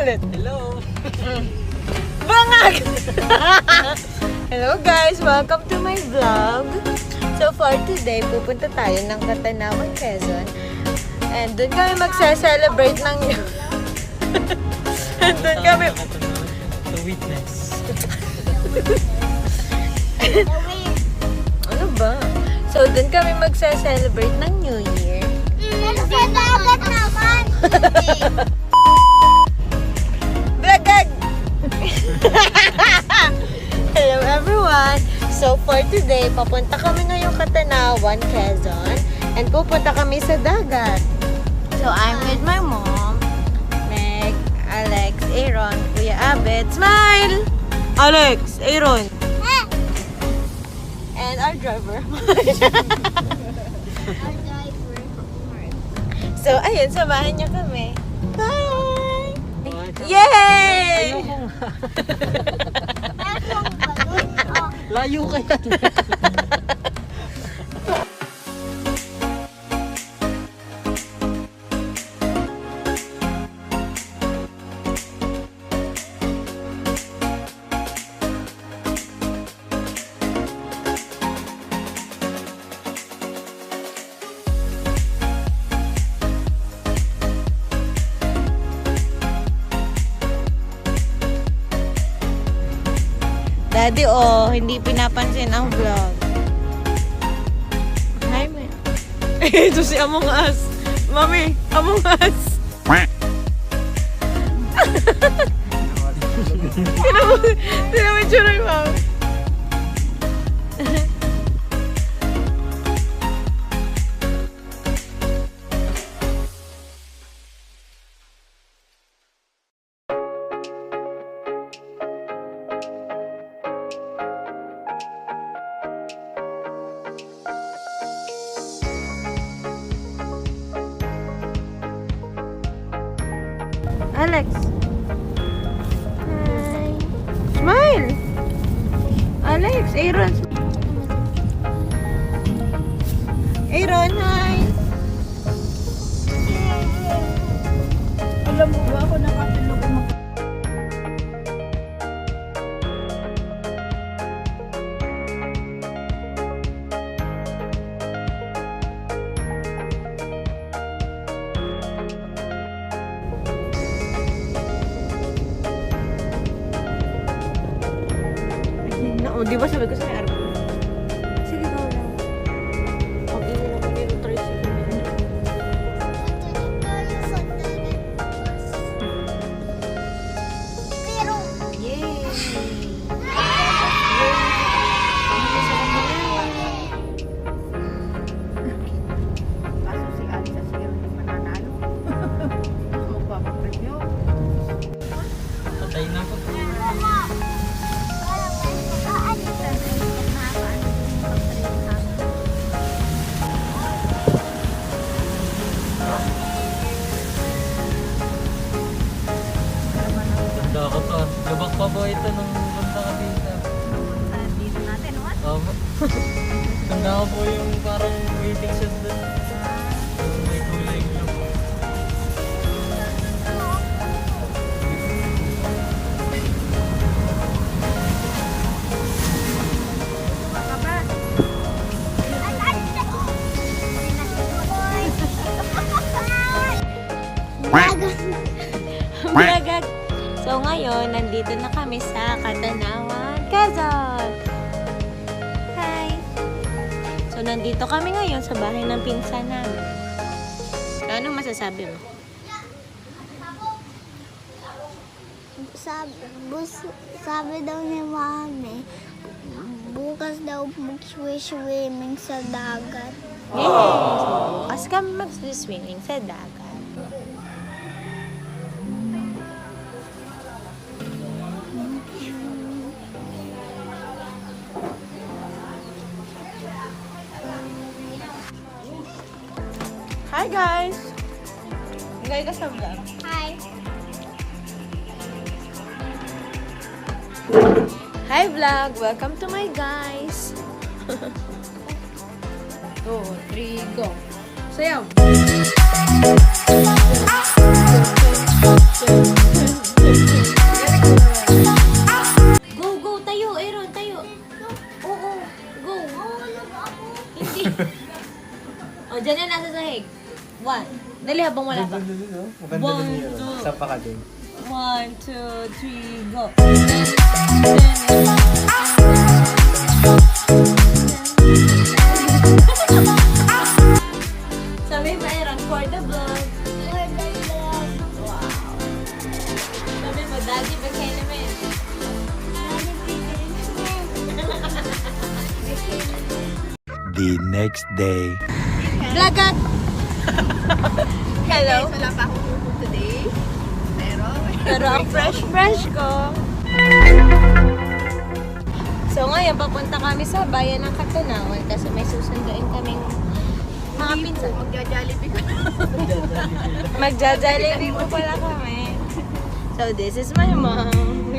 ulit. Hello! Bangag! Hello guys! Welcome to my vlog. So for today, pupunta tayo ng Catanawan, Quezon. And doon kami magse-celebrate ng And doon kami... The witness. Ano ba? So doon kami magse-celebrate ng New Year. Sa dagat naman. Blagag! Hello everyone! So for today, papunta kami ngayong Catanawan, Quezon. And pupunta kami sa dagat. So I'm with my mom, Meg, Alex, Aaron, Kuya Abed. Smile! Alex, Aaron. And our driver. So ayun, samahan niyo kami. Bye! Yay! Layo ka yan. Daddy, hindi pinapansin ang vlog. Hi, ma. Ito si Among Us. Mami, Among Us. Tinan mo yung tsura yung mami. Alex. Hi. Smile. Alex, Aaron. Aaron, hi. Alam mo ba ako nakatulog mo? Di ba sabi ko sa aircon? Sige, go lang. Pag-iwi naman yung tricycle. Pero, Yay! kaso si Alisa siya hindi mananalo. Magpapapreview. Patay na po. Ganda ka to. Gabak pa ba ito nung punta ka dito? Dito natin, what? Ganda ka po yung parang waiting shed doon. Yung may kulay blue. Blagag! So ngayon, nandito na kami sa Catanawan, Quezon. Hi! So nandito kami ngayon sa bahay ng pinsan namin. So, anong masasabi mo? Sabi daw ni Mami, bukas daw mag-swimming sa dagat. Yes! Bukas kami mag-swimming sa dagat. Hi guys! Ingay ka sa vlog. Hi. Hi vlog! Welcome to my guys! 2, 3, go! Sayaw! Dali habang wala pa. Maganda One, din yun. two. Saan pa ka din? 1, 2, 3, go. Sabi mo, Erang, for the vlog. Wow. Sabi mo, Daddy, bagay naman. The next day. Vlogat! Hello? Guys, wala pa akong upo today. Pero ang fresh ko. So ngayon, papunta kami sa bayan ng Katanawan kasi may susunduin kaming mga pinsan. Magja-jollibee ka. Magja-jollibee po pala kami. So this is my mom.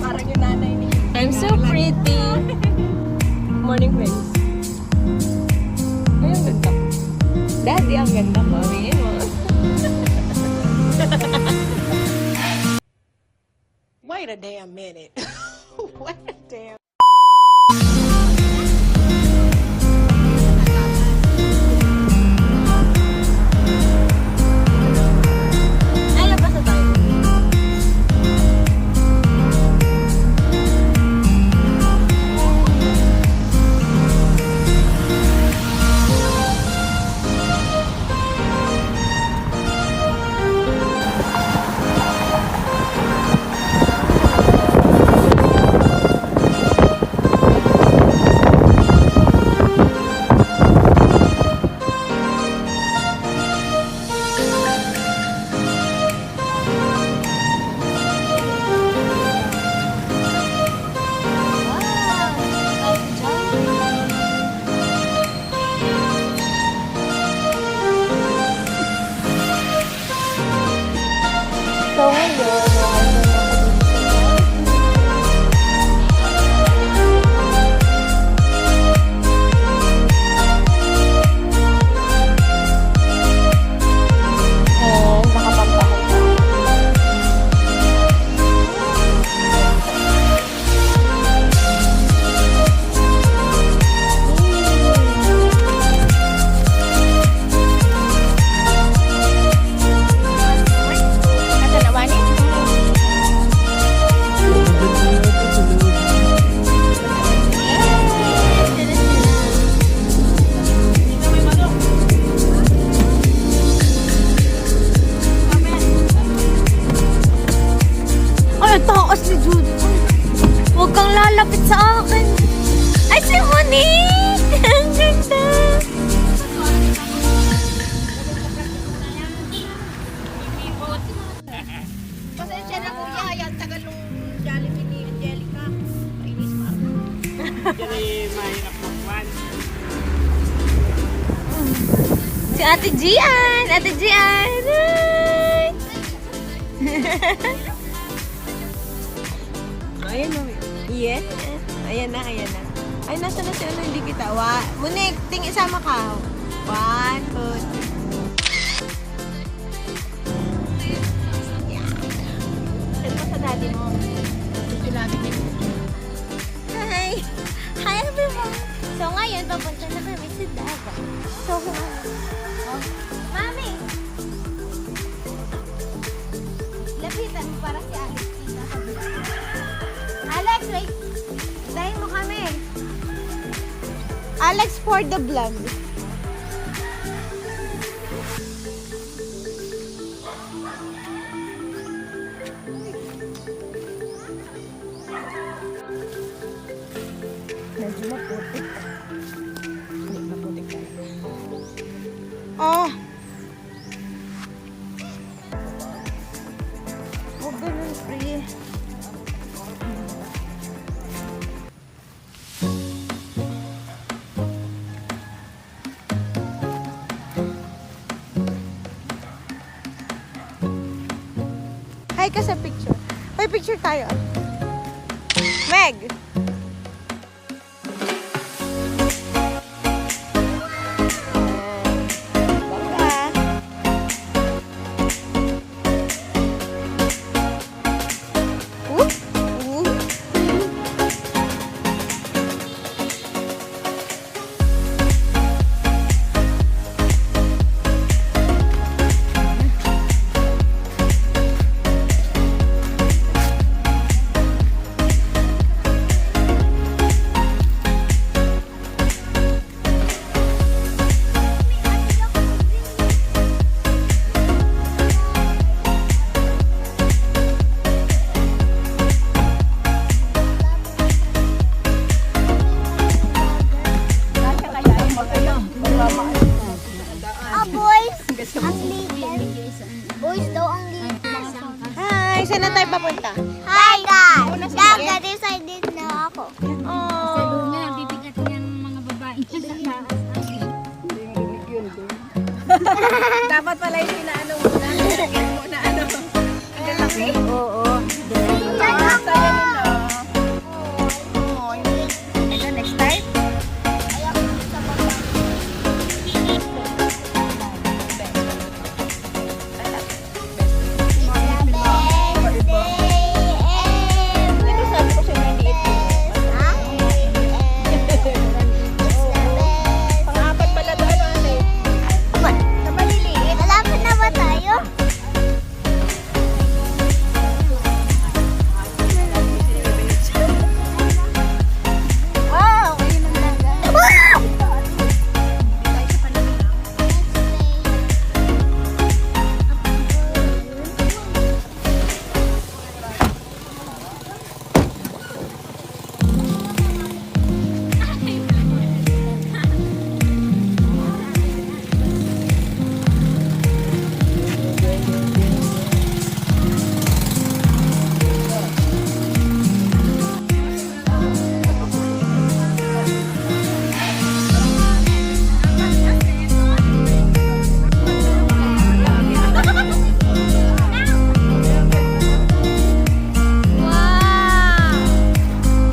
Parang yung nanay niya. I'm so pretty. Morning, friends. Ay, ang ganda ko. Daddy, ang ganda ko. Aminin mo. Wait a damn minute. Wait a damn. Ay, labas na tayo. So ngayon, and nakapampahan pa. Katanawanin? Ay, ang takas ni Judy. Huwag kang lalapit sa akin. Ay, si Monique! Ang ganda! Pasensya na kuya, yan tagal nung Jollibee ni Angelica. Painis mo ako. Si Ate Gian! Ate Gian! Hi! Ayan na. Yes. Ayan na, ayan na. Ay, nasa na si ano, hindi kita. Monique, isama ka. 1, 2, 3. Yeah. Send mo sa daddy mo. Sinabi niya. Hi! Hi everyone! So ngayon, papunta na kami sa dagat. So, Mami! Lapitan mo para si Alex. Alex, wait! Tayin mo kami. Alex for the vlog. Medyo maputik. Hindi, maputik tayo. Oh! Huwag ganun, pre. Hi ka sa picture. May picture tayo. Meg! Ang latest. Boys daw ang latest. Hi! Saan na tayo papunta? Hi guys! Dagat decided na ako. Oh! bibigat niyan mga babae sa taas. Dapat pala yung pinaano muna. Lagyan mo na ano. Ang lalaki. Oo. Saya nila. Ito, next time. Ito sabi ko siya maliit. Pang-apat pala doon, ate. Sa maliliit. Malapit na ba tayo? Wow! Ayun ang dagat. Wow!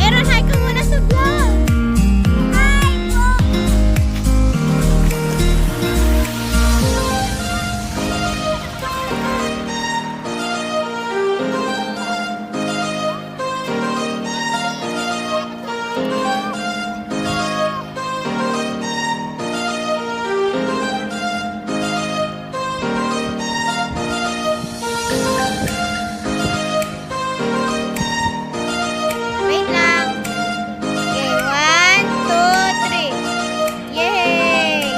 Aaron, hi ka muna sa vlog! Hi po! Wait lang. Okay, 1, 2, 3. Yay!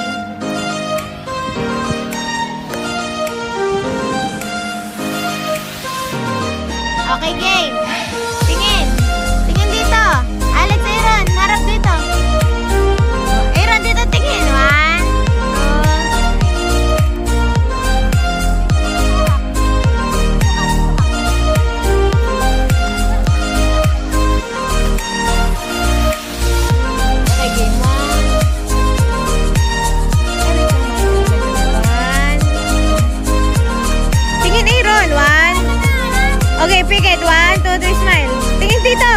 Okay, game. Tingin. Tingin dito. Alex, Aaron, harap dito. Aaron, dito tingin. 1, 2. Okay, game 1. Tingin, Aaron. 1. Okay, pick it. 1, 2, 3, smile. Tingin dito.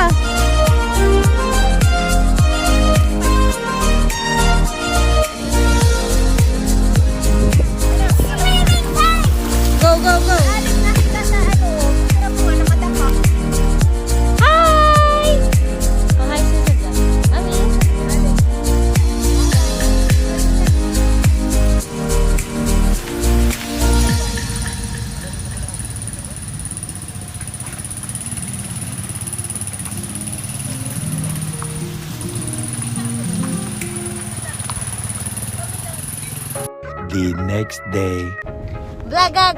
Go, go, go. Hi! Oh, hi, Susan. Ami. The next day. Vlogag!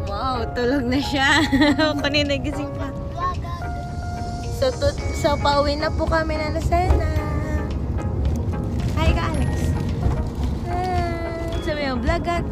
Wow, tulog na siya. Kanina gising pa. So pauwi na po kami na Lucena. Hi ka, Alex. Hi. Sabi mo, vlogag.